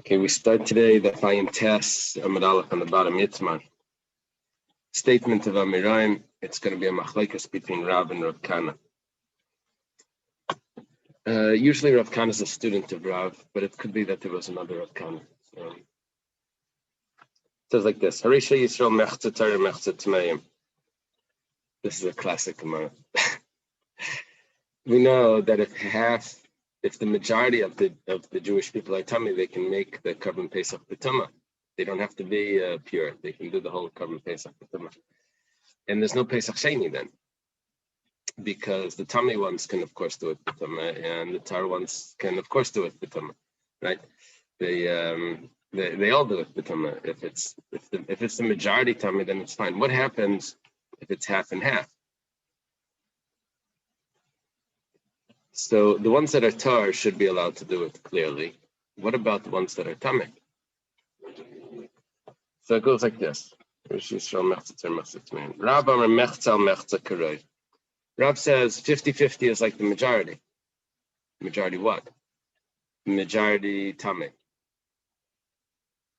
Okay, we start today the Fayim Tess Amud Aleph on the bottom Yitzman. Statement of Amirayim. It's going to be a machlekes between Rav and Rav Kana. Usually Rav Kana is a student of Rav, but it could be that there was another Rav Kana. So, it says like this: Harisha Yisrael mechza Torah mechza Tmeim. This is a classic Gemara. We know that if the majority of the Jewish people are tummy, they can make the Korban Pesach b'tumah. They don't have to be pure. They can do the whole Korban Pesach b'tumah. And there's no Pesach Sheni then, because the tummy ones can of course do it b'tumah, and the tar ones can of course do it b'tumah, right? They all do it b'tumah. If it's the majority tummy, then it's fine. What happens if it's half and half? So the ones that are tar should be allowed to do it clearly. What about the ones that are tameh? So it goes like this. Rav says 50-50 is like the majority. Majority what? Majority tameh.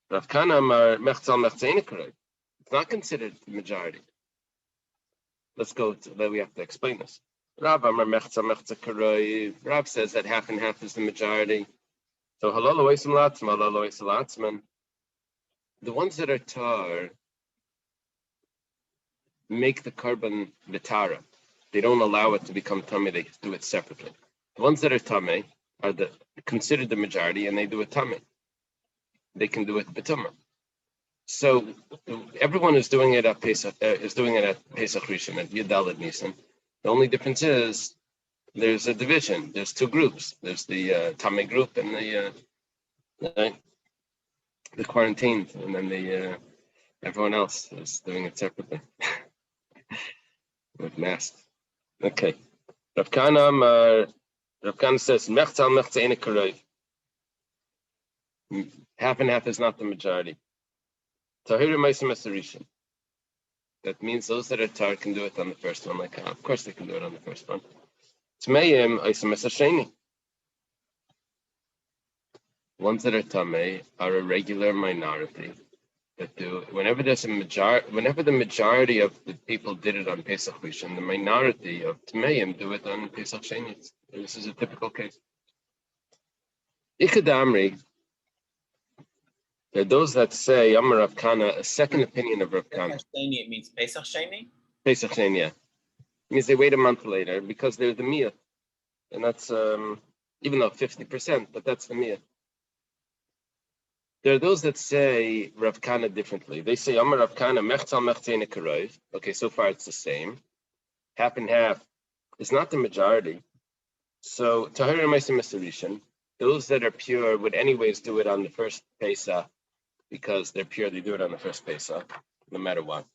Rav Kana amar mechzal mechza karoi. It's not considered the majority. Let's go to, we have to explain this. Rav says that half and half is the majority. So the ones that are tar make the korban v'tara. They don't allow it to become tameh. They do it separately. The ones that are tameh are considered the majority, and they do it tameh. They can do it b'tumah. So everyone is doing it at Pesach. Pesach Rishon at Yudalad Nisan. The only difference is there's a division. There's two groups. There's the Tameh group and the quarantined, and then everyone else is doing it separately with masks. Okay. Rav Kana says mechzal mechza ene karoi. Half and half is not the majority. Tahiru ma'asim esarishin. That means those that are tar can do it on the first one. Like, of course they can do it on the first one. Tmeim ma'asim esasheni. Ones that are tamei are a regular minority that do. Whenever the majority of the people did it on Pesach Rishon, the minority of tmeim do it on Pesach Sheni. This is a typical case. Ikad Amri. There are those that say, Amar Rav Kana, a second opinion of Rav Kana. Pesach Sheni, it means Pesach Sheni? Pesach Sheni, yeah. It means they wait a month later because they're the miyah. And that's, even though 50%, but that's the miyah. There are those that say Rav Kana differently. They say, Amar Rav Kana, mechzal mechzein karov. Okay, so far it's the same. Half and half is not the majority. So, Tahir Meisim Esarishan, those that are pure would anyways do it on the first Pesach. Because they're pure, they do it on the first Pesach, no matter what.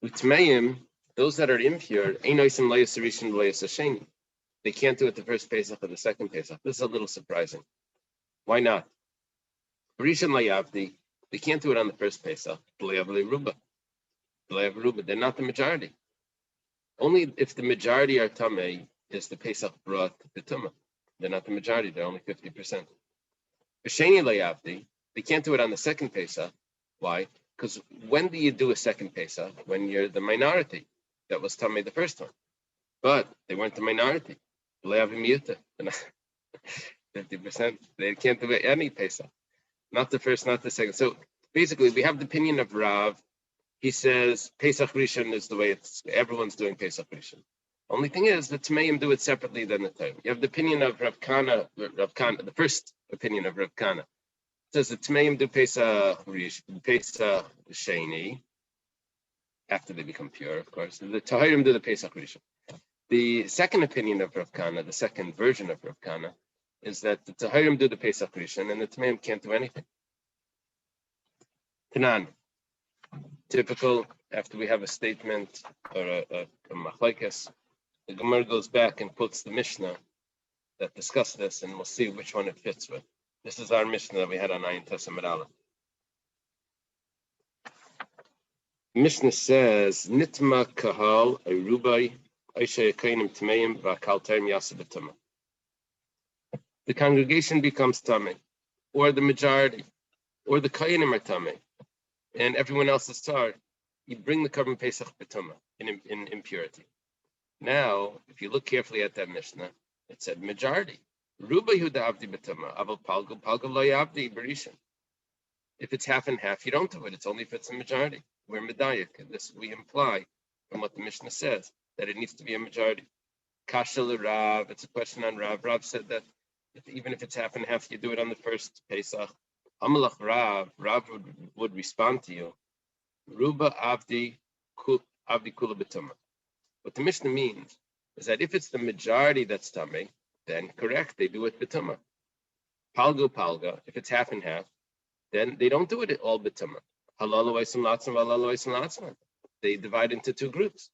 With Tmeim, those that are impure, they can't do it the first Pesach or the second Pesach. This is a little surprising. Why not? They can't do it on the first Pesach. They're not the majority. Only if the majority are Tamei is the Pesach brought the Tumah. They're not the majority, they're only 50%. They can't do it on the second Pesach. Why? Because when do you do a second Pesach? When you're the minority that was Tamei the first one. But they weren't the minority. 50%. They can't do any Pesach. Not the first, not the second. So basically, we have the opinion of Rav. He says Pesach Rishon is the way everyone's doing Pesach Rishon. Only thing is, the Tmeim do it separately than the time. You have the opinion of Rav Kana, the first opinion of Rav Kana. Says the Tmeim do Pesach Sheni after they become pure, of course. The Tahirim do the Pesach Rishon. The second opinion of Rav Kana, the second version of Rav Kana, is that the Tahirim do the Pesach Rishon and the Tmeim can't do anything. Tanan, typical. After we have a statement or a machlekes, the Gemara goes back and puts the Mishnah that discuss this, and we'll see which one it fits with. This is our Mishnah that we had on Ayin Tes Amud Aleph. Mishnah says, Nitma kahal erubai aisha yakainim tmeim v'akal term yasa b'tumah. The congregation becomes tamei. or the majority, or the Kayanim are Tameh, and everyone else is Tar, you bring the Korban Pesach B'Tumah in impurity. Now, if you look carefully at that Mishnah, it said majority. Ruba Yehuda Avdi B'Tumah, Aval Palga Lo Yavdi Berishan. If it's half and half, you don't do it. It's only if it's a majority. We're Medayik. This we imply from what the Mishnah says, that it needs to be a majority. Kasha Rav, it's a question on Rav. Rav said that even if it's half and half, you do it on the first Pesach. Amalach Rav would respond to you, Ruba Avdi Kula B'Tumah. What the Mishnah means is that if it's the majority that's Tameh, then correct, they do it B'Tumah. Palga, if it's half and half, then they don't do it all B'Tumah. Halalu Eisem Latzman, Halalu Eisem Latzman. They divide into two groups.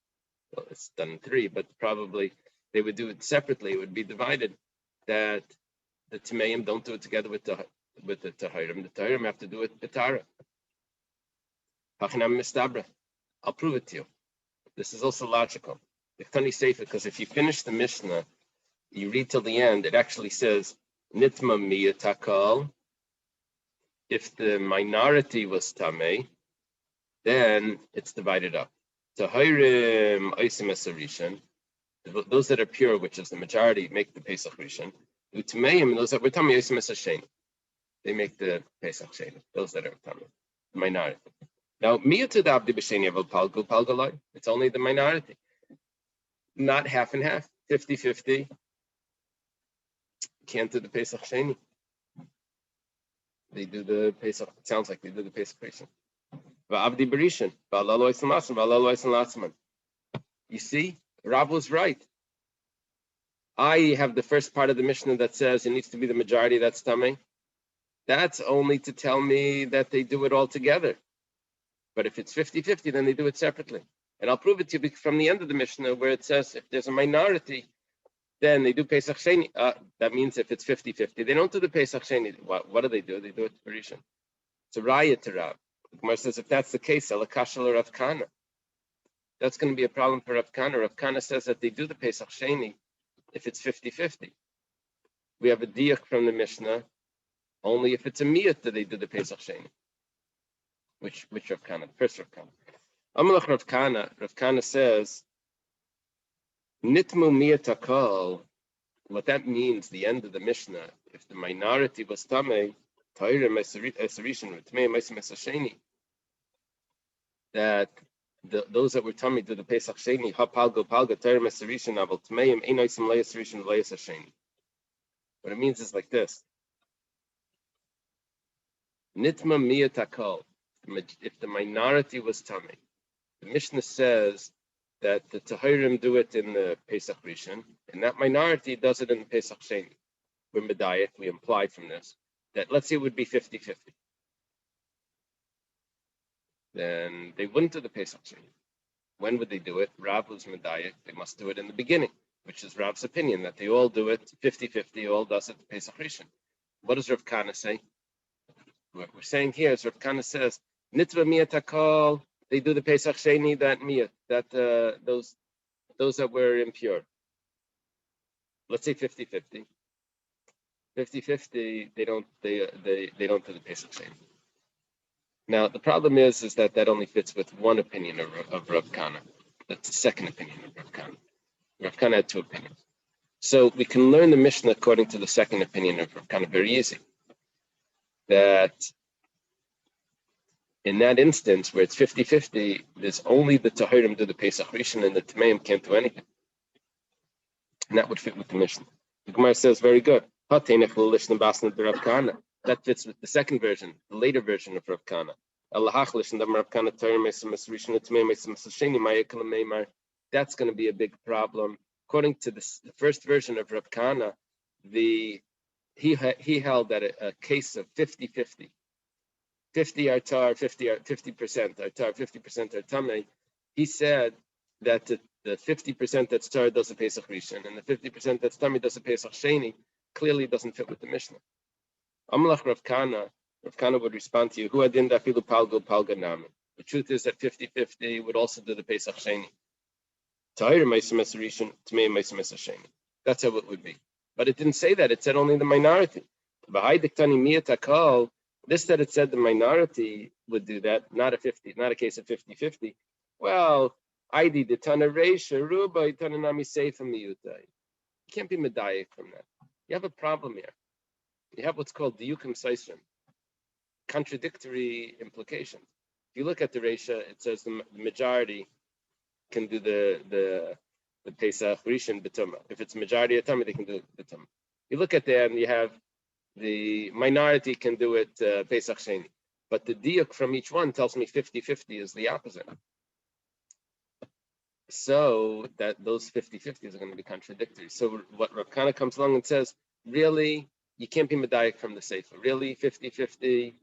Well, it's done in three, but probably they would do it separately. It would be divided that the Tameim don't do it together with the Tahirim. The Tahirim have to do it B'Tara. Hachanam Mistabra. I'll prove it to you. This is also logical. Because if you finish the Mishnah, you read till the end, it actually says, Nitma Miyatakal. If the minority was Tameh, then it's divided up. Tahirim Oisim Esarishan. Those that are pure, which is the majority, make the Pesach Rishon. Utameim, those that were Tameh Oisim Esashen. They make the Pesach Sheni. Those that are Tameh, the minority. Now, Miyatadabdi B'Sheni Aval Palgalai. It's only the minority. Not half and half, 50-50. Can't do the Pesach Sheni. They do the Pesach. It sounds like they do the Pesach Rishon. Va'avdi Berishan, Va'alalo Eisem Latzman, Va'alalo Eisem Latzman. You see, Rav was right. I have the first part of the Mishnah that says it needs to be the majority that's Tameh. That's only to tell me that they do it all together. But if it's 50-50, then they do it separately. And I'll prove it to you from the end of the Mishnah where it says if there's a minority, then they do Pesach Sheni. That means if it's 50-50, they don't do the Pesach Sheni. What do? They do it for Rishon. It's a raya to Rav. The Gemara says if that's the case, Elakashal or Rav Kana. That's going to be a problem for Rav Kana. Rav Kana says that they do the Pesach Sheni if it's 50-50. We have a diak from the Mishnah. Only if it's a miyat that they do the Pesach Sheni. Which Rav Kana? First Rav Kana. Amalach Rav Kana. Rav Kana says, Nitmu miyatakal. What that means, the end of the Mishnah, if the minority was Tameh, Tahirim Esarishan, Tmei Meisim Esasheni, that those that were Tameh do the Pesach Sheni, Ha Palga, Tahirim Esarishan, Aval Tmeim, Ein Oisim Le Esarishan, Le Esasheni. What it means is like this. Nitma miyatakal. If the minority was Tameh, the Mishnah says that the Tahirim do it in the Pesach Rishon, and that minority does it in the Pesach Sheni. We're Medayik, we imply from this, that let's say it would be 50-50. Then they wouldn't do the Pesach Sheni. When would they do it? Rav was Medayik, they must do it in the beginning, which is Rav's opinion, that they all do it 50-50, all does it the Pesach Rishon. What does Rav Kana say? What we're saying here is Rav Kana says, Nitva miyatakal, they do the Pesach Sheni, that miyat, that those that were impure. Let's say 50-50. 50-50, they don't do the Pesach Sheni. Now the problem is that only fits with one opinion of Rav Kana. That's the second opinion of Rav Kana. Rav Kana had two opinions. So we can learn the Mishnah according to the second opinion of Rav Kana very easy. That in that instance where it's 50-50, there's only the Tahirim do the Pesach Rishon and the Tameim can't do anything. And that would fit with the Mishnah. The Gemara says, very good. That fits with the second version, the later version of Rav Kana. That's going to be a big problem. According to the first version of Rav Kana, he held that a case of 50-50. 50 are tar, 50% are tar, 50% are tameh. He said that the 50% that's tar does a Pesach Rishon, and the 50% that's tameh does a Pesach Sheni. Clearly doesn't fit with the Mishnah. Amalach Rav Kana would respond to you, Hu adin dafilu palga nami. The truth is that 50-50 would also do the Pesach Sheni. Tahir meisim es Rishon, tameh meisim es Sheni. That's how it would be. But it didn't say that. It said only the minority. This that it said the minority would do that, not a case of 50-50. Well, ID the Tana Reisha, Ruba, Tana Nami Seif Miyuta. You can't be medayik from that. You have a problem here. You have what's called diyukim saisrim, contradictory implications. If you look at the Reisha, it says the majority can do the Pesach Rishon B'tumah. If it's majority of Tumah, they can do B'tumah. You look at that and you have the minority can do it Pesach Sheni. But the diuk from each one tells me 50-50 is the opposite. So that those 50-50s are going to be contradictory. So what Rav Kana comes along and says, really, you can't be medayik from the Sefer. Really, 50-50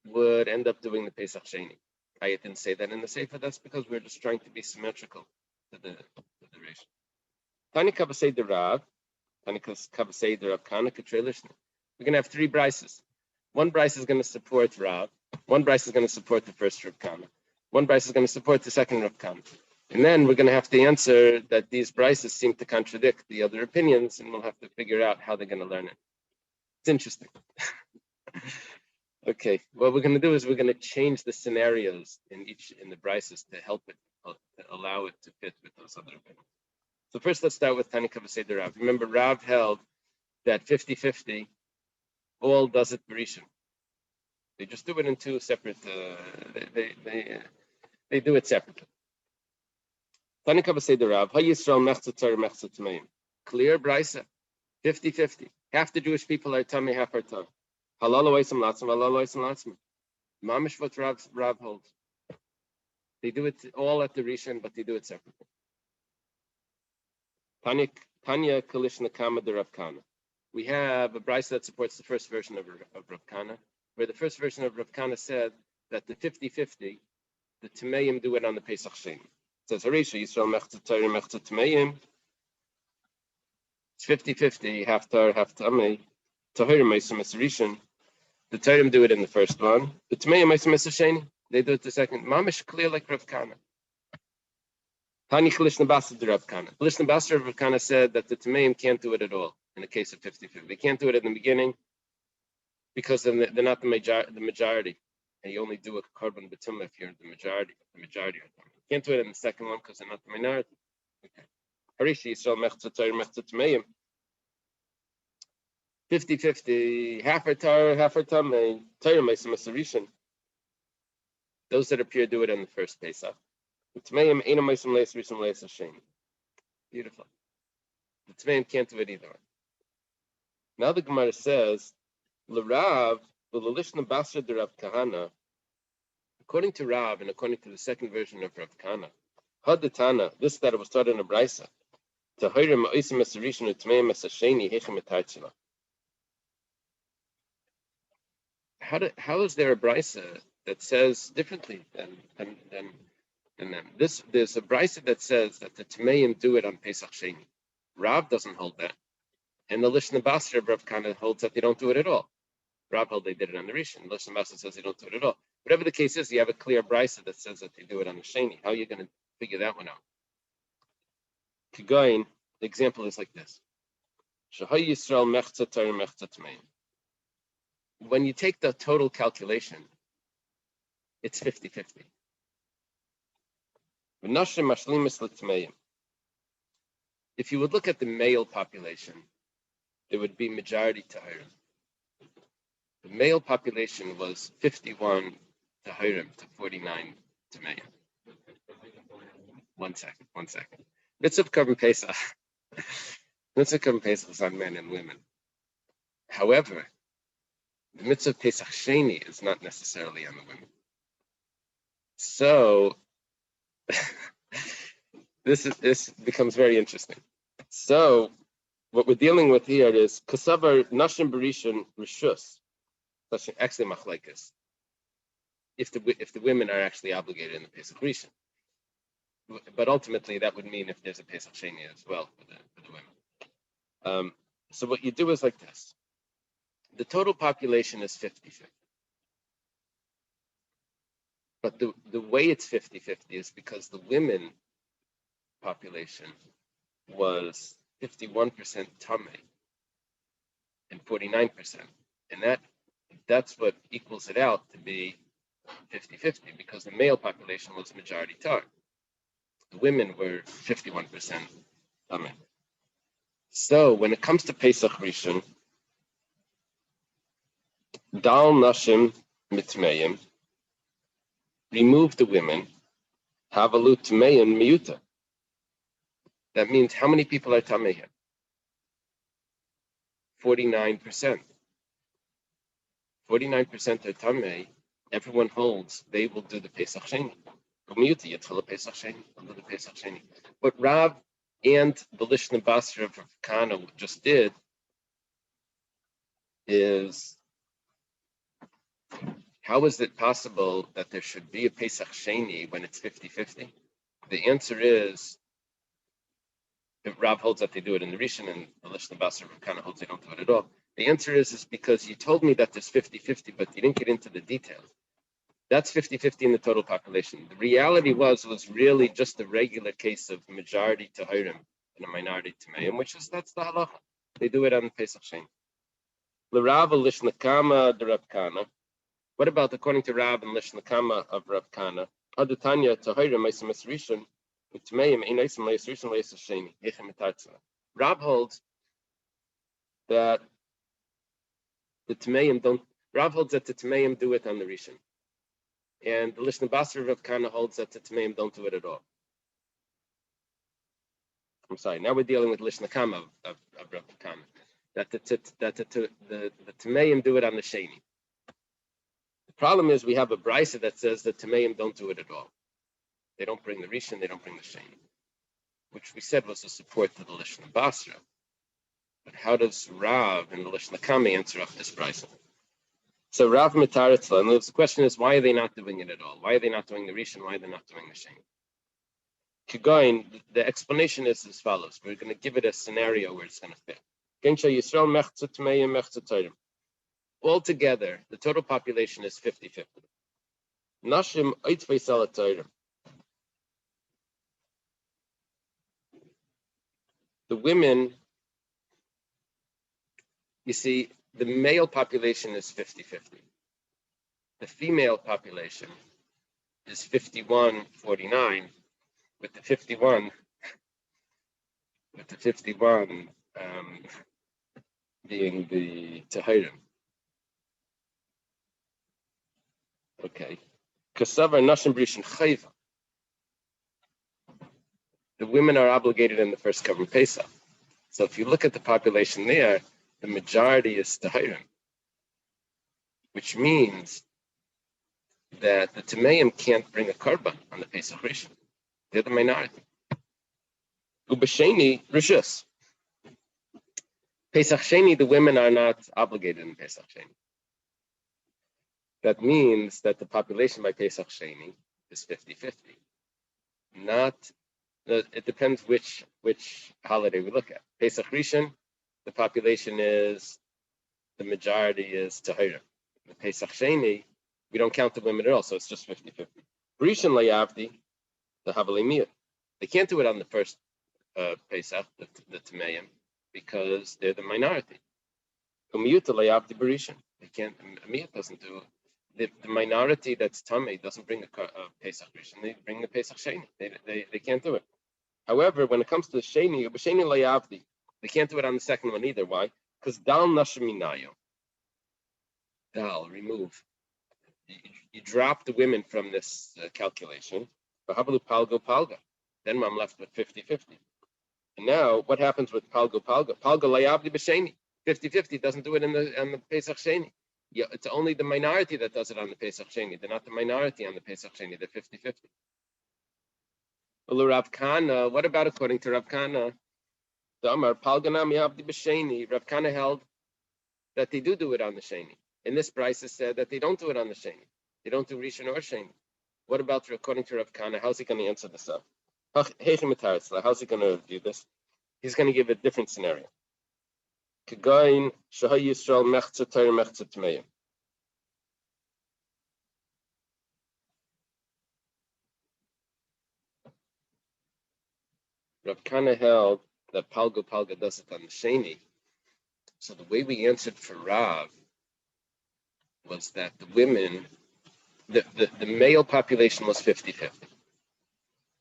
would end up doing the Pesach Sheni. I didn't say that in the Sefer. That's because we're just trying to be symmetrical to the ratio. Tani Kavasei the Rav, Tani Kavasei the Rav Kana Katrelishna. We're going to have three brises. One brise is going to support Rav. One brise is going to support the first Rav Kana. One brise is going to support the second Rav Kana. And then we're going to have to answer that these brises seem to contradict the other opinions, and we'll have to figure out how they're going to learn it. It's interesting. Okay, what we're going to do is we're going to change the scenarios in the brises to help it, to allow it to fit with those other opinions. So first, let's start with Tani Kavasei Rav. Remember, Rav held that 50-50 all does it Berishon. They just do it in two separate. They do it separately. Tani Kavasei Rav. Ha Yisrael mechza Torah mechza Tmeim. Clear brisa. 50-50. Half the Jewish people are Tamei, half are Torah. Halal oisam latzim, halal oisam latzim. Mamish what Rav holds. They do it all at the Rishon, but they do it separately. Tanya Kalishna Kama de Rav Kana. We have a brisa that supports the first version of Rav Kana, where the first version of Rav Kana said that the 50-50, the Tmeim do it on the Pesach Sheni. It says Harisha Yisrael mechza Torah mechza Tmeim. It's 50-50, half Torah, half Tamei. Tahir Meisam Rishon. The Torah do it in the first one. The Tmeim Meisam Sheni. They do it the second. Mamish clear like Rav Kana. Hani Chalishna Basar de Rav Kana. Chalishna Basar of Rav Kana said that the Tmeim can't do it at all in the case of 50-50. They can't do it in the beginning because then they're not the majority. And you only do a korban b'tumah if you're the majority. You can't do it in the second one because they're not the minority. Okay. Harishi Yisrael mechza Torah mechza Tmeim. 50-50, half are Torah, half are Tamei. Torah Meisam Rishon. Those that appear do it on the first Pesach. Tmeim Eina Meisam Leis Rishon Leis Hashem. Beautiful. The Tmeim can't do it either. Now the Gemara says, L'Rav, L'Lishna Basra de Rav Kahana. According to Rav and according to the second version of Rav Kahana, Hadatana, this that it was taught in a brisa. Tahirim Meisam Rishon Tmeim Hasheni Hechem Etarchila. How is there a brisa that says differently than them? There's a brisa that says that the Tmeim do it on Pesach Sheni. Rav doesn't hold that, and the Lishna Basra of Rav Kana holds that they don't do it at all. Rav held they did it on the Rishon. Lishna Basra says they don't do it at all. Whatever the case is, you have a clear brisa that says that they do it on the Sheni. How are you going to figure that one out? Kigoyin, the example is like this: Shahai Yisrael mechza Torah mechza Tmeim. When you take the total calculation, it's 50-50. If you would look at the male population, there would be majority Tahirim. The male population was 51 Tahirim to 49 Tameim. One second. Mitzvah Korban Pesach. Mitzvah Korban Pesach is on men and women. However, the mitzvah Pesach Sheni is not necessarily on the women. So this becomes very interesting. So what we're dealing with here is Kasavar Nashim Berishon Rishus. Actually machlekes. If the women are actually obligated in the Pesach Rishon. But ultimately that would mean if there's a Pesach Sheni as well for the women. So what you do is like this. The total population is 50-50. But the way it's 50-50 is because the women population was 51% Tamei and 49% And that's what equals it out to be 50-50, because the male population was majority tar. The women were 51% tamei. So when it comes to Pesach Rishon, dal nashim mitmeim, remove the women, havalu tmeim miyuta. That means how many people are tamei here? 49%. 49% are tamei. Everyone holds they will do the Pesach Sheni. What Rav and the Lishna Basra of Kana just did is, how is it possible that there should be a Pesach Sheni when it's 50-50? The answer is, if Rav holds that they do it in the Rishon and the Lishna Basra of Kana holds they don't do it at all. The answer is because you told me that there's 50-50, but you didn't get into the details. That's 50-50 in the total population. The reality was really just a regular case of majority Tahirim and a minority Tameim, that's the halacha. They do it on Pesach Sheni. L'Rav Lishna Kama de Rav Kana. What about according to Rav and Lishna Kama of Rav Kana? Adatanya Tahirim Meisim Esrishon, Tameim Ein Eisim Esrishon Leis Sheni. Yechem Etatzah. Rav holds that the Tameim don't. Rav holds that the Tameim do it on the Rishon. And the Lishna Basra of Kana holds that the Tameim don't do it at all. I'm sorry, now we're dealing with Lishna Kama of Rav Kana. That the Tameim do it on the Sheni. The problem is we have a brisa that says that Tameim don't do it at all. They don't bring the Rishon, they don't bring the Sheni, which we said was a support to the Lishna Basra. But how does Rav and the Lishna Kama answer up this brisa? So Rav Mitaritzla, and the question is, why are they not doing it at all? Why are they not doing the Rishon? Why are they not doing the Sheni? Kigoin, the explanation is as follows. We're going to give it a scenario where it's going to fit. Altogether, the total population is 50-50. Nashim oitzvei salatayrim. The women, you see, the male population is 50-50. The female population is 51-49, with the 51 being the Tahirim. Okay. Kasavar Nashim Brishin Chayva. The women are obligated in the first covering Pesach. So if you look at the population there, the majority is Tahirim, which means that the Tameim can't bring a korban on the Pesach Rishon. They're the minority. Ubasheni Rishus. Pesach Sheni, the women are not obligated in Pesach Sheni. That means that the population by Pesach Sheni is 50-50. It depends which holiday we look at. Pesach Rishon, the population is, the majority is Tahirim. The Pesach Sheni, we don't count the women at all, so it's just 50-50. Rishon Layavdi, the Havalimiyah. They can't do it on the first Pesach, the Tameim, because they're the minority. Umiyuta Layavdi Barishon. They can't, Amiyah doesn't do it. The minority that's Tamei doesn't bring a Pesach Rishon, they bring the Pesach Sheni. They can't do it. However, when it comes to the Sheni, B'Sheni Layavdi, they can't do it on the second one either. Why? Because Dal Nashaminayo. Dal, remove. You drop the women from this calculation. Palga. Then I'm left with 50-50. And now, what happens with Palga? Palga Layavdi B'Sheni. 50-50 doesn't do it on the Pesach Sheni. Yeah, it's only the minority that does it on the Pesach Sheni. They're not the minority on the Pesach Sheni. They're 50-50. Rav Kana, what about according to Rav Kana? The Amar Palganam Yavdi B'Sheni. Rav Kana held that they do it on the Sheni. In this price, it said that they don't do it on the Sheni. They don't do Rishon or Sheni. What about according to Rav Kana? How's he going to answer this up? How's he going to do this? He's going to give a different scenario. Kagain Shahay Yisrael Mechza Tayr Mechza Tmeim. Rav Kana held that Palga does it on the Sheni. So the way we answered for Rav was that the women, the male population was 50-50.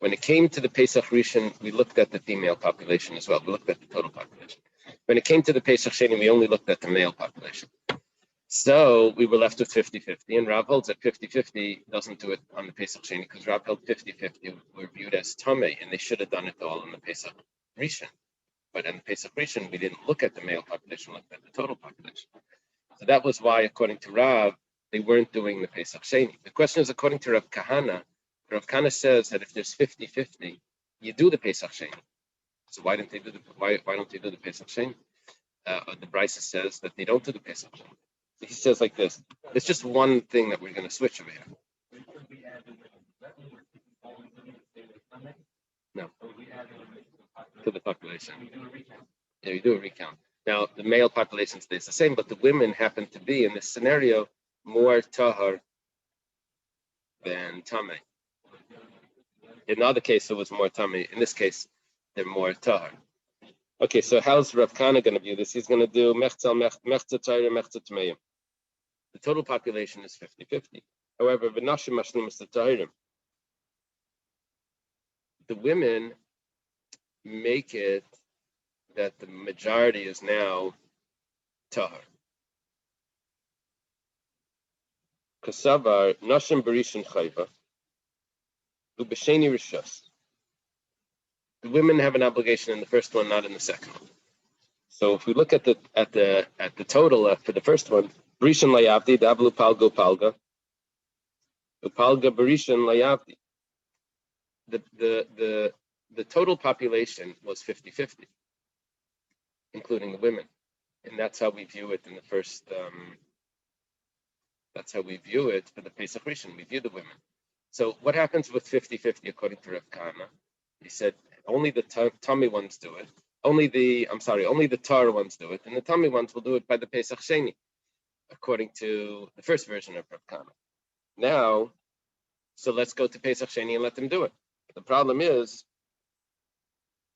When it came to the Pesach Rishon, we looked at the female population as well. We looked at the total population. When it came to the Pesach Sheni, we only looked at the male population. So we were left with 50-50, and Rav holds that 50-50 doesn't do it on the Pesach Sheni, because Rav held 50-50 were viewed as Tamei, and they should have done it all in the Pesach Rishon. But in the Pesach Rishon, we didn't look at the male population, we looked at the total population. So that was why, according to Rav, they weren't doing the Pesach Sheni. The question is, according to Rav Kahana says that if there's 50-50, you do the Pesach Sheni. So why don't they do the Pesach Sheni? The Brisa says that they don't do the Pesach Sheni. He says like this. It's just one thing that we're going to switch over here. No. To the population. Yeah, you do a recount. Now, the male population stays the same, but the women happen to be, in this scenario, more tahar than tamei. In the other case, it was more tamei. In this case, they're more tahar. Okay, so how's Rav Kana going to view this? He's going to do mechza tayrim, mechza tmeim. The total population is 50-50. However, v'nashim mashlimus tayrim. The women make it that the majority is now tahar. Kasavar nashim berishin chayva u'b'sheni rishus. The women have an obligation in the first one, not in the second one. So if we look at the total for the first one, berishin layavdi dablu palga palga upalga berishin layavdi. The total population was 50-50, including the women, and that's how we view it in the first. That's how we view it for the Pesach Rishon. We view the women. So what happens with 50-50 according to Rav Kana? He said only the tummy ones do it. Only the Torah ones do it, and the tummy ones will do it by the Pesach Sheni, according to the first version of Rav Kana. Now, so let's go to Pesach Sheni and let them do it. The problem is,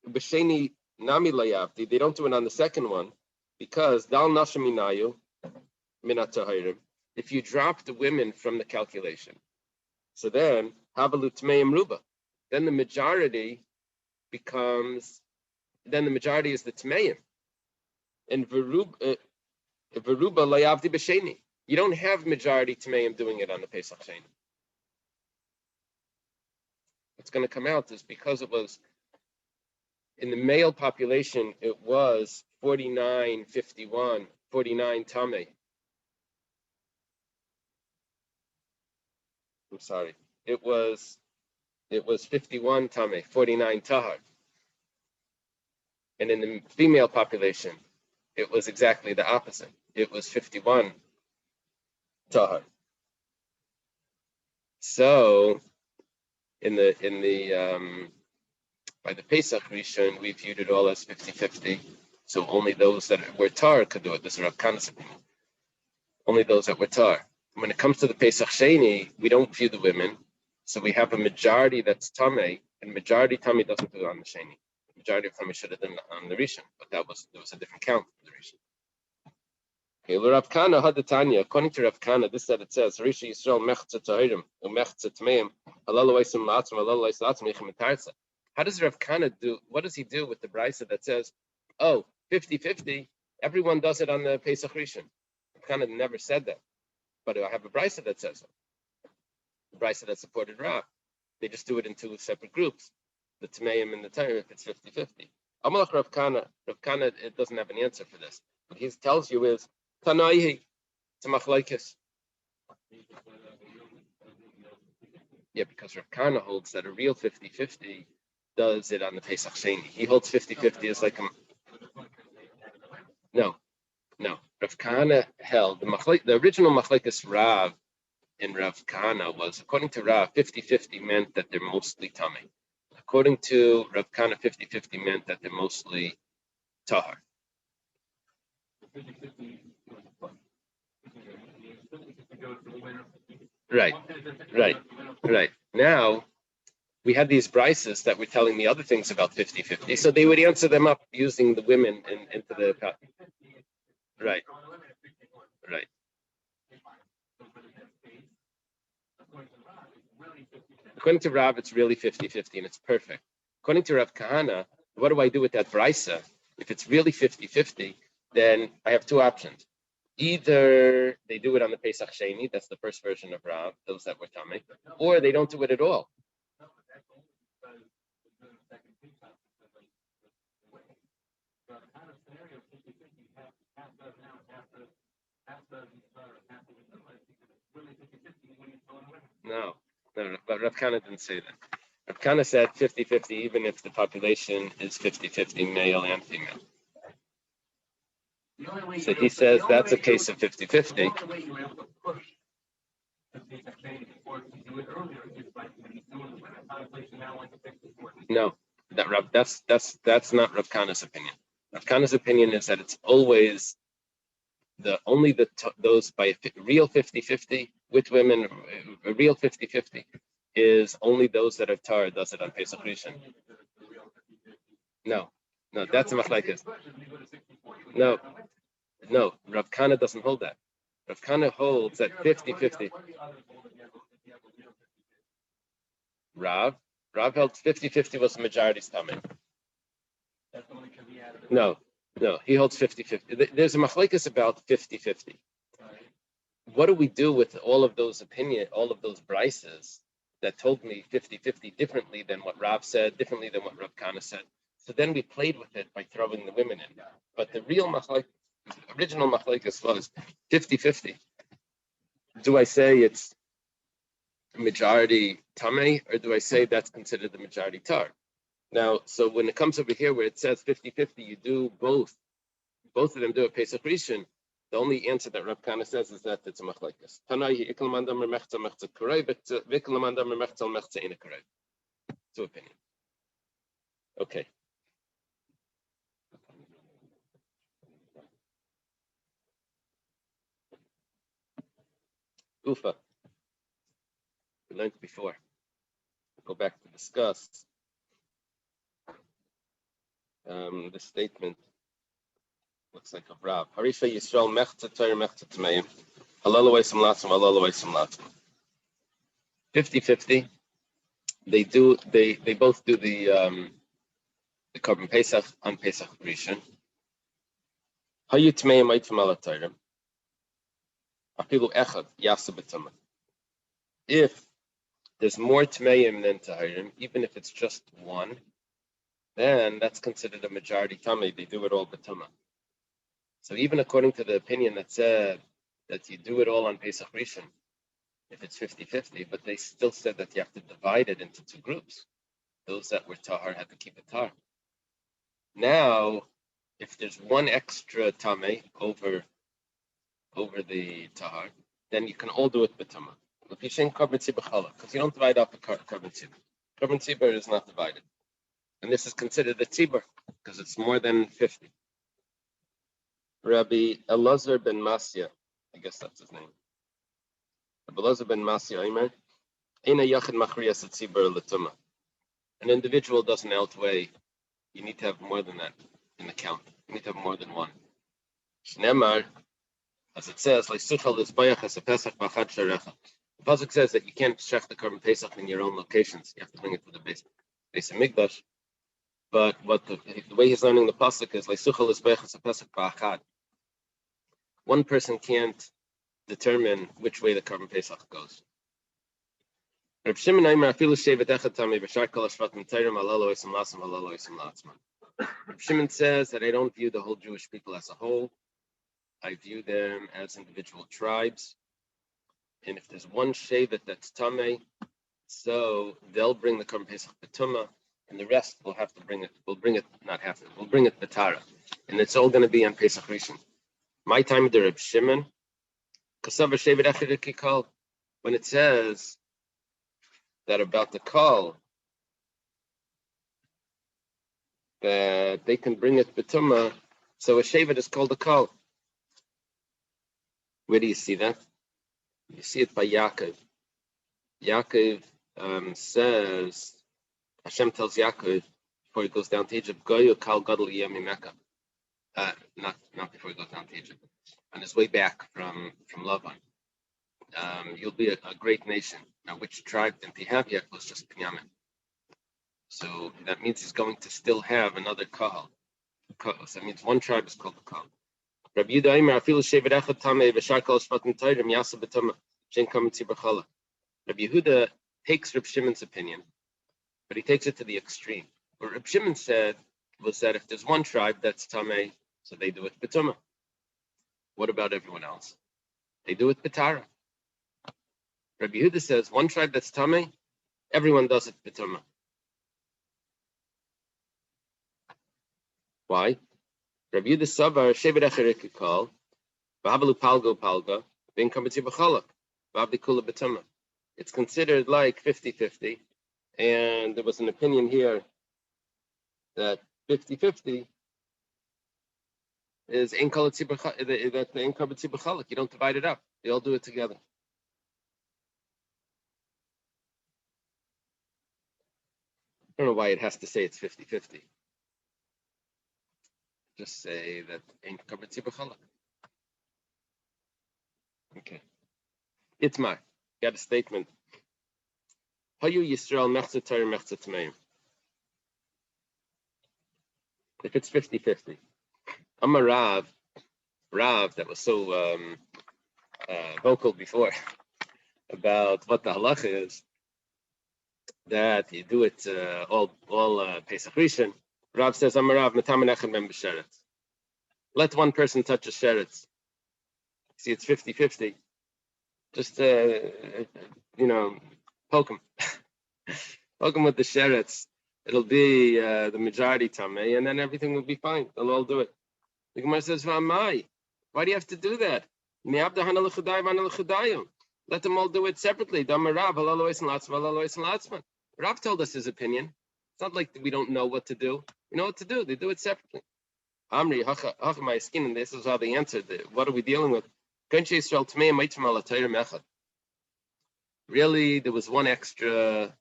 b'sheni nami layavdi, they don't do it on the second one, because dal nashaminayu minat tahirim. If you drop the women from the calculation, so then havalu tmeim ruba, then the majority is the tmeim, and veruba layavdi b'sheni. You don't have majority tmeim doing it on the Pesach Sheni. What's going to come out is because it was in the male population, it was 49-51, 49 tamei. I'm sorry. It was 51 tamei, 49 tahar. And in the female population, it was exactly the opposite. It was 51 tahar. So by the Pesach Rishon, we viewed it all as 50-50. So only those that were tar could do it. This is Rav Kana's opinion. Only those that were tar. When it comes to the Pesach Sheni, we don't view the women. So we have a majority that's tamei, and majority tamei doesn't do it on the Sheni. The majority of tamei should have done it on the Rishon, but there was a different count for the Rishon. Okay, Rav Kana Hadatanya, according to Rav Kana, this is that it says, Risha Yisrael mechza tahirim, umechza tmeim, halal oisim latzim, halal ois latzim, yichem etarza. How does Rav Kana do, what does he do with the Brisa that says, 50-50, everyone does it on the Pesach Rishon? Rav Kana never said that, but I have a Brisa that says so. The Brisa that supported Rav. They just do it in two separate groups, the Tmeim and the Tahirim, if it's 50-50. Amalach Rav Kana, it doesn't have an answer for this. What he tells you is, Tanaihi, it's a machlokes. Yeah, because Rav Kana holds that a real 50-50 does it on the Pesach Sheni. He holds 50-50 as like a... No. Rav Kana held, the original machlokes Rav in Rav Kana was, according to Rav, 50-50 meant that they're mostly tamei. According to Rav Kana, 50-50 meant that they're mostly tahar. Right. Now, we had these brises that were telling me other things about 50-50, so they would answer them up using the women into the... Right. According to Rav, it's really 50-50 and it's perfect. According to Rav Kahana, what do I do with that brisa? If it's really 50-50, then I have two options. Either they do it on the Pesach Sheni, that's the first version of Rav, those that were Tamei, or they don't do it at all. No, but Rav Kahana didn't say that. Rav Kahana said 50-50, even if the population is 50-50 male and female. So he says that's a case of 50-50. No, that's not Rav Kahana's opinion. Rav Kahana's opinion is that it's always those by real 50-50 with women, a real 50-50 is only those that are tar does it on Pesach Rishon. No, that's a machlekes. No, Rav Kahana doesn't hold that. Rav Kahana holds that 50-50. Rav held 50-50 was the majority's coming. No, he holds 50-50. There's a machlekes about 50-50. What do we do with all of those brises that told me 50-50 differently than what Rav said, differently than what Rav Kahana said? So then we played with it by throwing the women in. But the real original machlekes was 50-50. Do I say it's majority tamei, or do I say that's considered the majority tar? Now, so when it comes over here where it says 50-50, you do both. Both of them do a Pesach Rishon. The only answer that Rav Kahana says is that it's a machlekes. Two opinions. Okay. Ufa. We learned before. We'll go back to discuss the statement. Looks like a Rav. Harisha Yisrael mechta Torah mechta Tameim. Halal awaysim latzim, halal awaysim latzim. 50-50. They both do the Korban Pesach on Pesach Rishon. Hayu Tameim aitim ala Torah. Afilu echad yasa b'tamah. If there's more Tameim than Tahirim, even if it's just one, then that's considered a majority Tamei. They do it all b'tamah. So even according to the opinion that said that you do it all on Pesach Rishon, if it's 50-50, but they still said that you have to divide it into two groups. Those that were tahar had to keep it tahar. Now, if there's one extra tamei over the tahar, then you can all do it b'tamah. Because you don't divide up a korban tzibur. Korban tzibur is not divided. And this is considered a tzibur because it's more than 50. Rabbi Elazar ben Masya, I guess that's his name. Rabbi Elazar ben Masya, an individual doesn't outweigh. You need to have more than that in the count. You need to have more than one. Shnemar, as it says, the pasuk says that you can't shech the korban pesach in your own locations. You have to bring it to the base of Mikdash. But what the way he's learning the pasuk is one person can't determine which way the korban pesach goes. Reb Shimon says that I don't view the whole Jewish people as a whole. I view them as individual tribes. And if there's one shevet that's tamei, so they'll bring the korban pesach b'tumah, and the rest will have to bring it. We'll bring it b'tara, and it's all going to be on Pesach Rishon. My time with the Reb Shimon, kasav shevet echad kikol, when it says that about the kol, that they can bring it b'tumah, so a shevet is called a kol. Where do you see that? You see it by Yaakov. Yaakov says, Hashem tells Yaakov before he goes down to Egypt, Goyu kal gadol yemi Mecca. Not before he goes down to Egypt. On his way back from Lavan. you'll be a great nation. Now, which tribe didn't he have yet was just Binyamin. So that means he's going to still have another kahal. So that means one tribe is called the kahal. Rabbi Yehuda Aimer, afilu shevet echad tamei v'shar kol shvatim toirim yasa b'tama shein kamen tzibur chala. Rabbi Yehuda takes Reb Shimon's opinion, but he takes it to the extreme. What Reb Shimon said was that if there's one tribe that's tamei, so they do it b'tama. What about everyone else? They do it b'tara. Rabbi Yehuda says one tribe that's tamei, everyone does it b'tama. Why? Rabbi Yehuda Savar shevet echad kol v'havalu palga v'in kamen tzibur chala v'avdi kula b'tama. It's considered like 50-50, and there was an opinion here that 50-50 is ein kol tzibur that ein kamen tzibur chala. You don't divide it up; they all do it together. I don't know why it has to say it's 50-50. Just say that ein kamen tzibur chala. Okay. Itmar got a statement. Hayu Yisrael mechza Torah mechza tmeim. If it's 50-50, I'm a Rav that was so vocal before about what the halacha is, that you do it all Pesach Rishon. Rav says, I'm a Rav metamen echad mem b'sheretz. Let one person touch a sheretz. See, it's 50-50. Just poke him. Poke him with the sheretz. It'll be the majority tamei, and then everything will be fine. They'll all do it. The Gemara says, "V'amai, why do you have to do that? Let them all do it separately." Rav told us his opinion. It's not like we don't know what to do. We know what to do. They do it separately. Amri, my skin, and this is how they answered. What are we dealing with? Really, there was one extra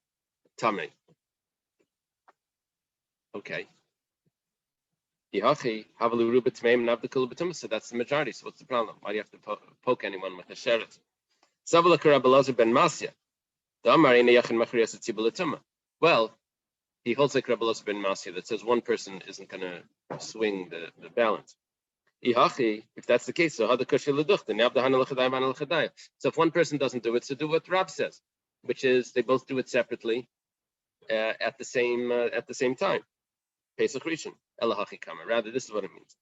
tamei. Okay. So that's the majority. So what's the problem? Why do you have to poke anyone with a sheretz? Well, he holds like Rabbi Elazar ben Masya that says one person isn't going to swing the balance. If that's the case, so if one person doesn't do it, so do what Rab says, which is they both do it separately at the same time. Pesach Rishon, Elahachi Kama. Rather, this is what it means.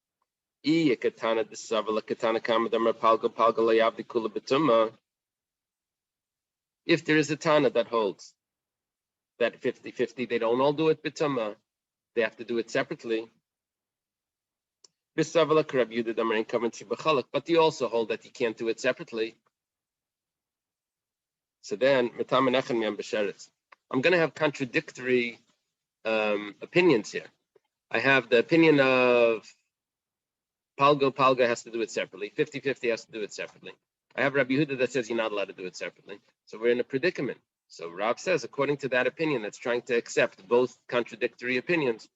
If there is a Tana that holds that 50-50, they don't all do it bitama, they have to do it separately. But you also hold that you can't do it separately. So then, I'm going to have contradictory opinions here. I have the opinion of Palga has to do it separately. 50-50 has to do it separately. I have Rabbi Yehuda that says you're not allowed to do it separately. So we're in a predicament. So Rav says, according to that opinion, that's trying to accept both contradictory opinions.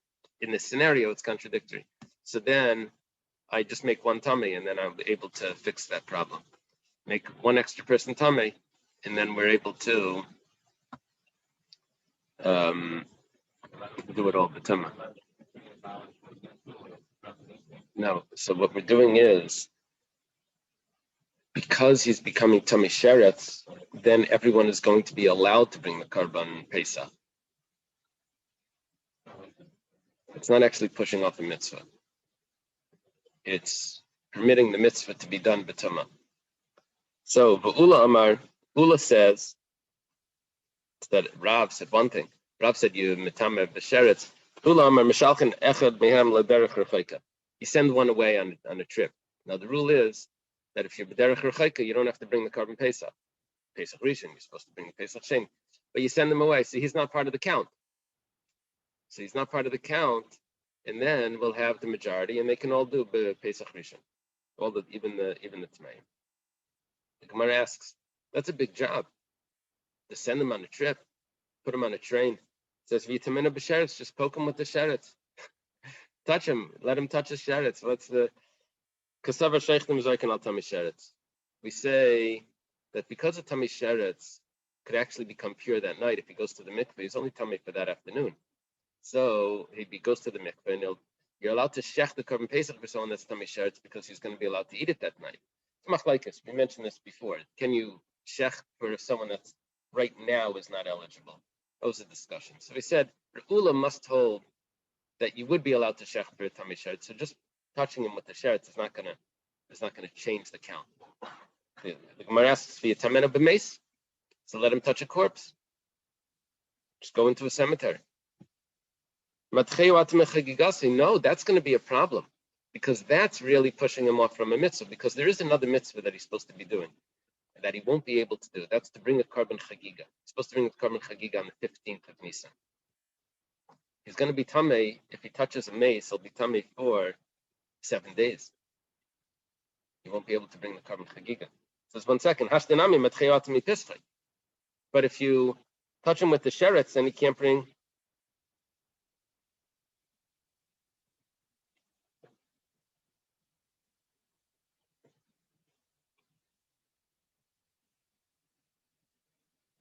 In this scenario, it's contradictory. So then I just make one tamei, and then I'm able to fix that problem. Make one extra person tamei, and then we're able to do it all b'tumah. Now, so what we're doing is, because he's becoming tamei sheretz, then everyone is going to be allowed to bring the karban Pesach. It's not actually pushing off a mitzvah. It's permitting the mitzvah to be done b'tumah. So, Ula Amar, Ula says that Rav said one thing. Rav said you mitameh b'sheretz. Ula Amar mishalchen echad mehem lederech rechaika. You send one away on a trip. Now the rule is that if you're b'derech rechaika, you don't have to bring the karban Pesach. Pesach Rishon, you're supposed to bring the Pesach Sheni. But you send him away, so he's not part of the count. So he's not part of the count, and then we'll have the majority, and they can all do Pesach Rishon, even the Tmeim. The Gemara asks, that's a big job to send them on a trip, put them on a train. It says V'yitamina b'sheretz, just poke them with the sheretz, touch him, let him touch the sheretz. What's the Kasava Sheichtim Zoyken Al Tami Sheretz? We say that because a tummy sheretz could actually become pure that night if he goes to the mikveh, he's only tummy for that afternoon. So he goes to the mikveh, and you're allowed to shech the korban pesach for someone that's tummy sheretz because he's going to be allowed to eat it that night. Machlaikas, we mentioned this before. Can you shech for someone that's right now is not eligible? That was a discussion. So we said Ula must hold that you would be allowed to shech for a tummy sheretz. So just touching him with the sheretz is not gonna change the count. The Gemara asks for tamena b'meis, so let him touch a corpse. Just go into a cemetery. No, that's going to be a problem because that's really pushing him off from a mitzvah. Because there is another mitzvah that he's supposed to be doing that he won't be able to do. That's to bring a korban chagiga. He's supposed to bring a korban chagiga on the 15th of Nisan. He's going to be tamei if he touches a mace. He'll be tamei for 7 days. He won't be able to bring the korban chagiga. Says 1 second. But if you touch him with the sheretz, then he can't bring.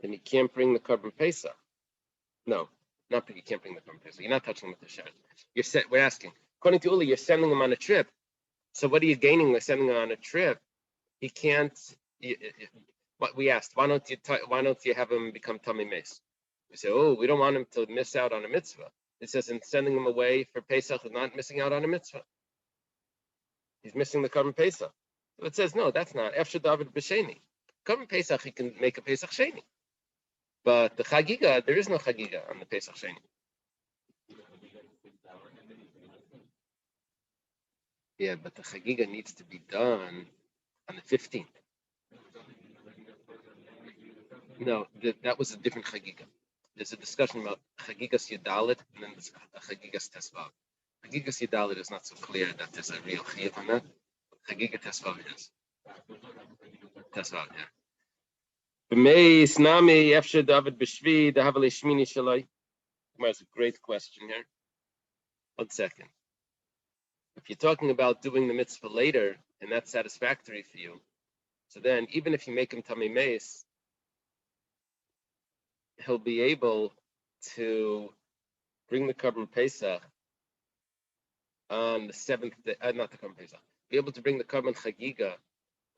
Then he can't bring the korban pesach. No, not that you can't bring the korban pesach. You're not touching him with the sheretz. We're asking. According to Uli, you're sending him on a trip. So what are you gaining by sending him on a trip? He can't. What we asked, why don't you have him become tummy mace? We say, oh, we don't want him to miss out on a mitzvah. It says in sending him away for Pesach is not missing out on a mitzvah. He's missing the korban Pesach. So it says, no, that's not. Efshar David b'sheni. Korban Pesach, he can make a Pesach sheni. But the chagiga, there is no chagiga on the Pesach sheni. Yeah, but the chagiga needs to be done on the 15th. No, that was a different chagiga. There's a discussion about chagigas Yudalit and then there's chagigas Tesvav. Chagigas Yudalit is not so clear that there's a real chiyuv on that. Chagiga Tesvav is. Tesvav, yeah. B'meis nami efshar David b'shvi dahavale shmini shalai. That's a great question here. 1 second. If you're talking about doing the mitzvah later and that's satisfactory for you, so then even if you make him tummy mace, he'll be able to bring the korban pesach on the 7th day, not the korban pesach, be able to bring the korban chagiga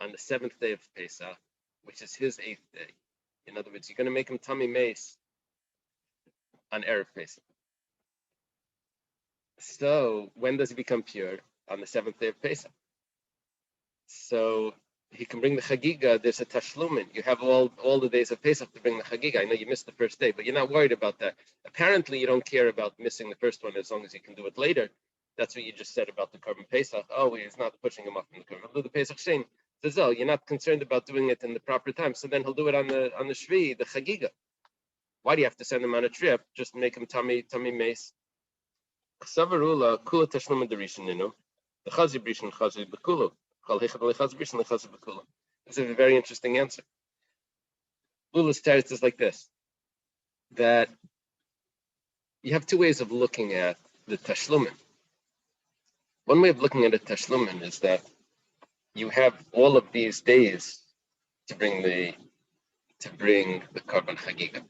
on the 7th day of Pesach, which is his 8th day. In other words, you're going to make him tummy mace on Erev Pesach. So when does he become pure? On the 7th day of Pesach. So he can bring the chagiga. There's a tashlumin. You have all the days of Pesach to bring the chagiga. I know you missed the first day, but you're not worried about that. Apparently, you don't care about missing the first one as long as you can do it later. That's what you just said about the korban Pesach. Oh, he's not pushing him off from the korban. He'll do the Pesach Shein. Says, oh, you're not concerned about doing it in the proper time. So then he'll do it on the Shvi, the chagiga. Why do you have to send him on a trip? Just make him tummy mace. Savarula kula tashlumin derishin, the chazi brishin chazi bekulu. This is a very interesting answer. Lula's teretz is like this: that you have two ways of looking at the tashlumin. One way of looking at a tashlumin is that you have all of these days to bring the korban chagiga.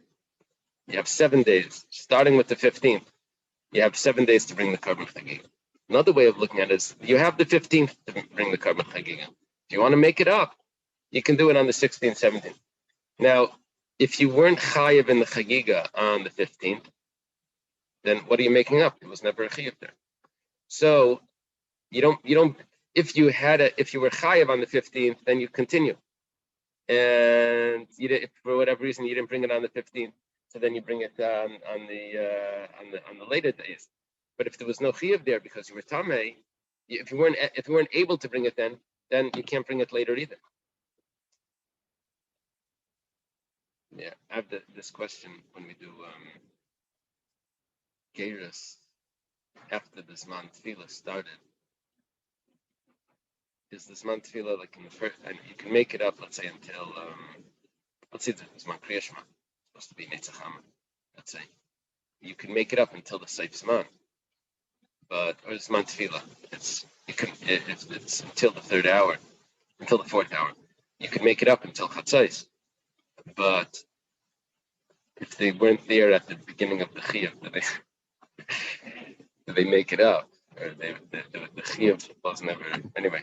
You have 7 days, starting with the 15th. You have 7 days to bring the korban chagiga. Another way of looking at it is you have the 15th to bring the korban chagiga. If you want to make it up, you can do it on the 16th, 17th. Now, if you weren't chayiv in the chagiga on the 15th, then what are you making up? It was never a chayiv there. So you don't. If you were chayiv on the 15th, then you continue. And if for whatever reason you didn't bring it on the 15th, so then you bring it on the later days. But if there was no chiyuv there because you were tamei, if you weren't able to bring it then you can't bring it later either. Yeah, I have this question when we do Geiros after the Zman Tefillah started. Is the Zman Tefillah like in the first, and you can make it up, let's say until let's say the Zman Kriya Shema, supposed to be Netzachama. Let's say you can make it up until the Seif Zman. But or Zman Tefillah, it's until the 3rd hour, until the 4th hour. you could make it up until Chatzos. But if they weren't there at the beginning of the Chiyuv, do they make it up? Or the Chiyuv was never, anyway.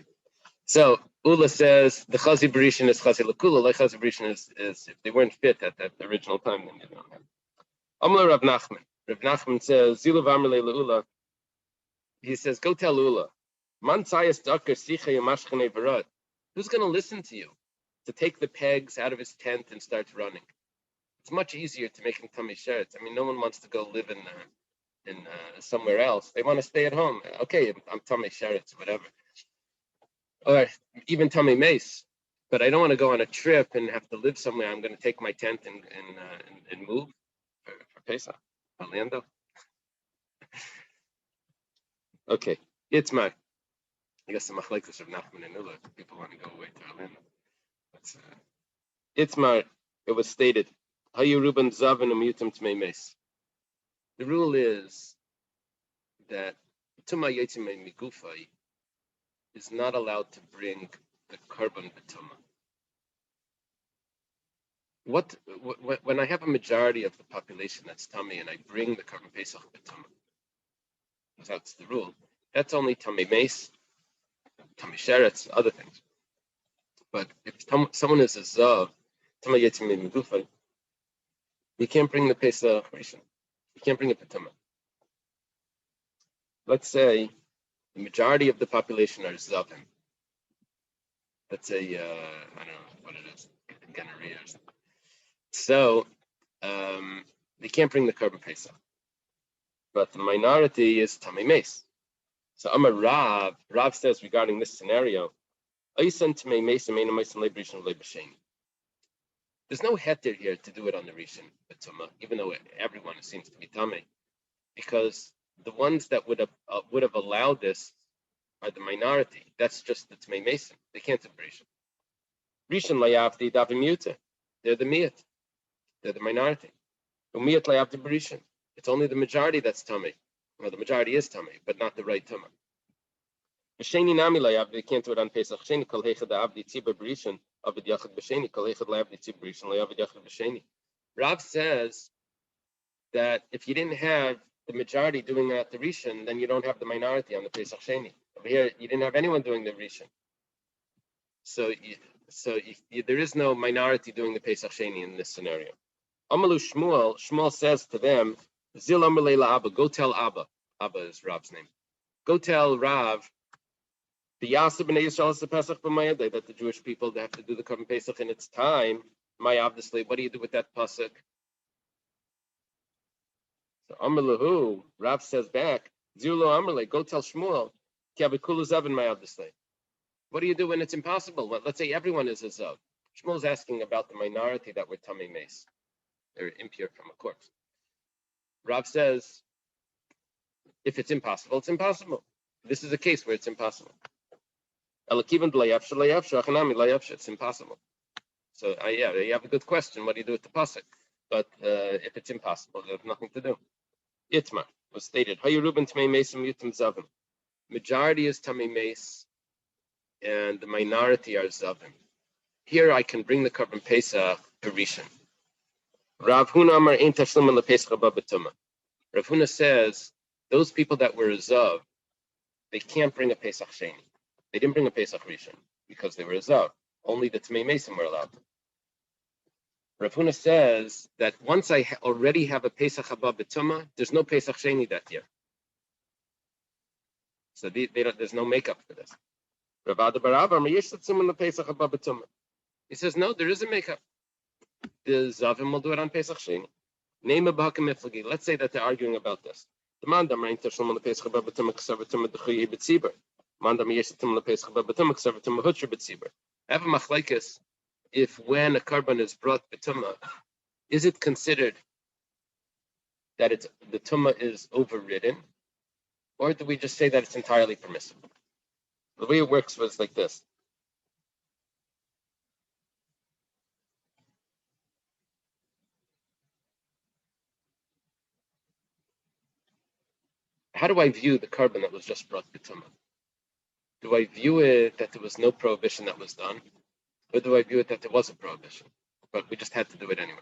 So Ula says the Chazi Barishan is Chazi Lakula, like Chazi Barishan is if they weren't fit at that original time, then you don't have. Amla Rav Nachman. Rav Nachman says, Zilu V'Amrle Ula. He says, go tell Ula. Man Tzayas Dakar Sicha Yamashchane Varad. Who's going to listen to you to take the pegs out of his tent and start running? It's much easier to make him tummy shirts. I mean, no one wants to go live in somewhere else. They want to stay at home. Okay, I'm tummy shirts, whatever. Or even tummy mace. But I don't want to go on a trip and have to live somewhere. I'm going to take my tent and move for Pesach. Orlando. Okay, it's my. I guess the machlekes of Nachman and Ula. People want to go away to Orlando. It's my. It was stated. The rule is that Tuma Yetzimei Migufai is not allowed to bring the korban betuma. When I have a majority of the population that's tummy and I bring the korban pesach betuma, that's the rule. That's only tummy mace, tummy sheretz, other things. But if someone is a zav, Tuma Yetzimei Migufai, you can't bring the pesach rishon. You can't bring it betuma. Let's say the majority of the population are zavim. Let's say I don't know what it is, gonorrhea or something. So they can't bring the korban pesach. But the minority is tamei mace. So Amar Rav says regarding this scenario, there's no heter here to do it on the rishon betuma, even though everyone seems to be tamei, because the ones that would have allowed this are the minority. That's just the Tmei Mason. They can't do Rishon. Rishon layavdi davim yuta. They're the miyat. They're the minority. Umiyat layavdi b'rishon. It's only the majority that's tummy. Well, the majority is tummy, but not the right tummy. B'sheni nami layavdi. They can't do it on Pesach. Sheni kol heichad avdi tzibur b'rishon avid yachad b'sheni kol heichad layavdi tzibur b'rishon layavid yachad b'sheni. Rav says that if you didn't have the majority doing that the Rishon, then you don't have the minority on the Pesach Sheni. Over here, you didn't have anyone doing the Rishon. So there is no minority doing the Pesach Sheni in this scenario. Amalu Shmuel says to them, Zil Amrle la Abba, go tell Abba. Abba is Rav's name. Go tell Rav, the Yaseh b'nei Yisrael is the Pesach b'mayadeh, that the Jewish people, they have to do the Korban Pesach in its time. Obviously, what do you do with that pasuk? So Amrlahu, Rav says back, Ziulo Amrle, go tell Shmuel, Kiabikulu Zavin Mayavdisle. What do you do when it's impossible? Well, let's say everyone is a Zav. Shmuel's asking about the minority that were tummy mace. They're impure from a corpse. Rav says, if it's impossible, it's impossible. This is a case where it's impossible. It's impossible. So you have a good question. What do you do with the pasuk? But if it's impossible, there's nothing to do. Itmar was stated. Majority is tamei mace, and the minority are zavim. Here I can bring the korban pesach perishin. Rav Huna Amar ein tashlumin lepesach haba betuma. Rav Huna says those people that were a zav, they can't bring a pesach sheni. They didn't bring a pesach rishon because they were a zav. Only the tamei mason were allowed. Rav Huna says that once I already have a Pesach haba betuma, there's no Pesach sheni that year. So there's no makeup for this. He says, no, there is a makeup. The Zavim will do it on Pesach sheni. Name a b'hakam miflagi. Let's say that they're arguing about this. I have a machlekes. If when a korban is brought betuma, is it considered that the tuma is overridden, or do we just say that it's entirely permissible? The way it works was like this. How do I view the korban that was just brought betuma? Do I view it that there was no prohibition that was done? Or do I view it that there was a prohibition, but we just had to do it anyway?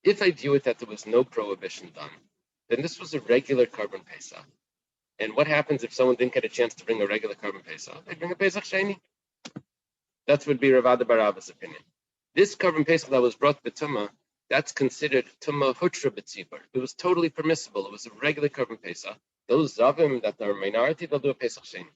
If I view it that there was no prohibition done, then this was a regular carbon Pesach. And what happens if someone didn't get a chance to bring a regular carbon Pesach? They bring a Pesach Sheni. That would be Rav Ada bar Abba's opinion. This carbon Pesach that was brought B'tumah, that's considered Tumah Hutra B'tzibur. It was totally permissible. It was a regular carbon Pesach. Those Zavim that are a minority, they'll do a Pesach Sheni.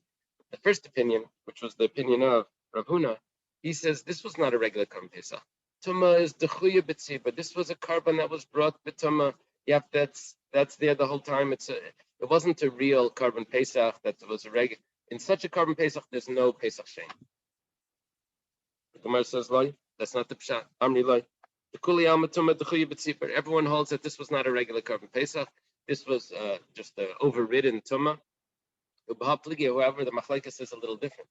The first opinion, which was the opinion of Rav Huna, he says this was not a regular carbon Pesach. Tumah is Dechuya B'tzibur. This was a carbon that was brought B'tumah. Yep, that's there the whole time. It wasn't a real carbon Pesach. That was a regular. In such a carbon Pesach, there's no Pesach Sheni. The Gemara says, "Loy, that's not the pshat." Amri loy. The Kuli Alma Tumah Dechuya B'tzibur. Everyone holds that this was not a regular carbon Pesach. This was just an overridden Tumah. However, the Machlekes is a little different.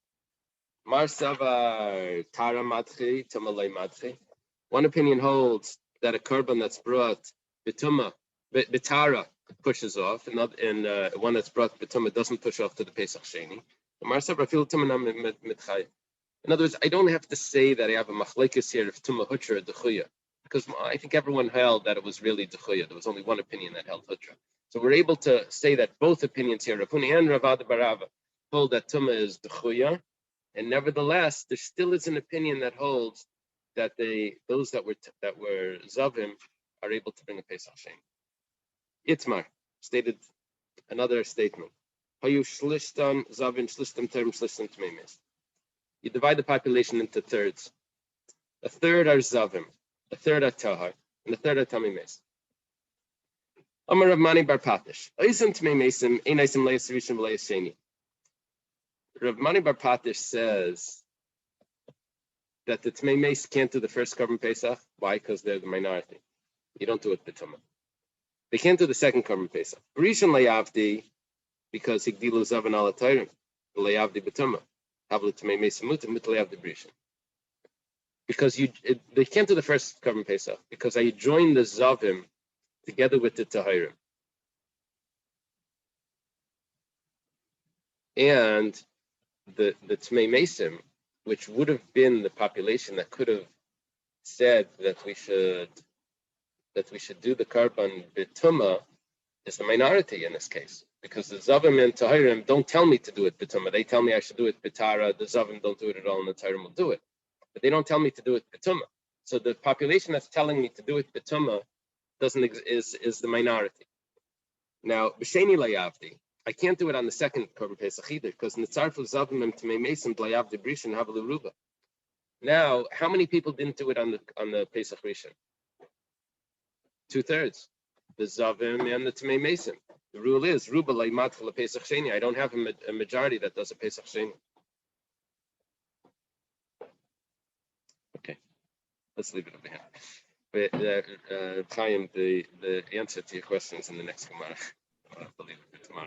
Mar Savar Tara Madchi Tumah Lei Madchi. One opinion holds that a carbon that's brought B'tumah, B'tara pushes off, and one that's brought B'tumah doesn't push off to the Pesach Sheni. In other words, I don't have to say that I have a machlekes here of Tumah Hutra or Dechuya, because I think everyone held that it was really Dechuya. There was only one opinion that held Hutra. So we're able to say that both opinions here, Rav Huna and Rav Ada bar Abba, hold that Tumah is Dechuya, and nevertheless, there still is an opinion that holds that those that were Zavim are able to bring a Pesach Sheni. Itmar stated another statement. You divide the population into thirds. A third are Zavim, a third are Tahar, and a third are Tamimes. Amar Rav Mani bar Patish. Rav Mani bar Patish says that the Tmei Meis can't do the first carbon Pesach. Why? Because they're the minority. You don't do it B'tumah. They can't do the second carbon Pesach. Rishon Layavdi, because Higdilu Zavan ala Tayrim, Layavdi B'tumah. Havli Tmei Meis Mutim, Layavdi B'rishon. Because they can't do the first carbon Pesach, because I join the Zavim together with the Tahirim. And the Tmei Meisim, which would have been the population that could have said that we should do the carbon B'tumah, is the minority in this case, because the Zavim and Tahirim don't tell me to do it B'tumah. They tell me I should do it B'tara. The Zavim don't do it at all, and the Tahirim will do it, but they don't tell me to do it B'tumah. So the population that's telling me to do it B'tumah is the minority. Now B'sheni Layavdi, I can't do it on the second carbon Pesach either, because Nitzarfu Zavim and Tmei Meisim B'layavdi B'rishon Havalu Ruba. Now, how many people didn't do it on the Pesach Rishon? 2/3. The Zavim and the Tmei Meisim. The rule is Ruba Leimad for Pesach Sheni. I don't have a majority that does a Pesach Sheni. Okay, let's leave it over here. But Chaim, the answer to your questions in the next Gemara. I believe it.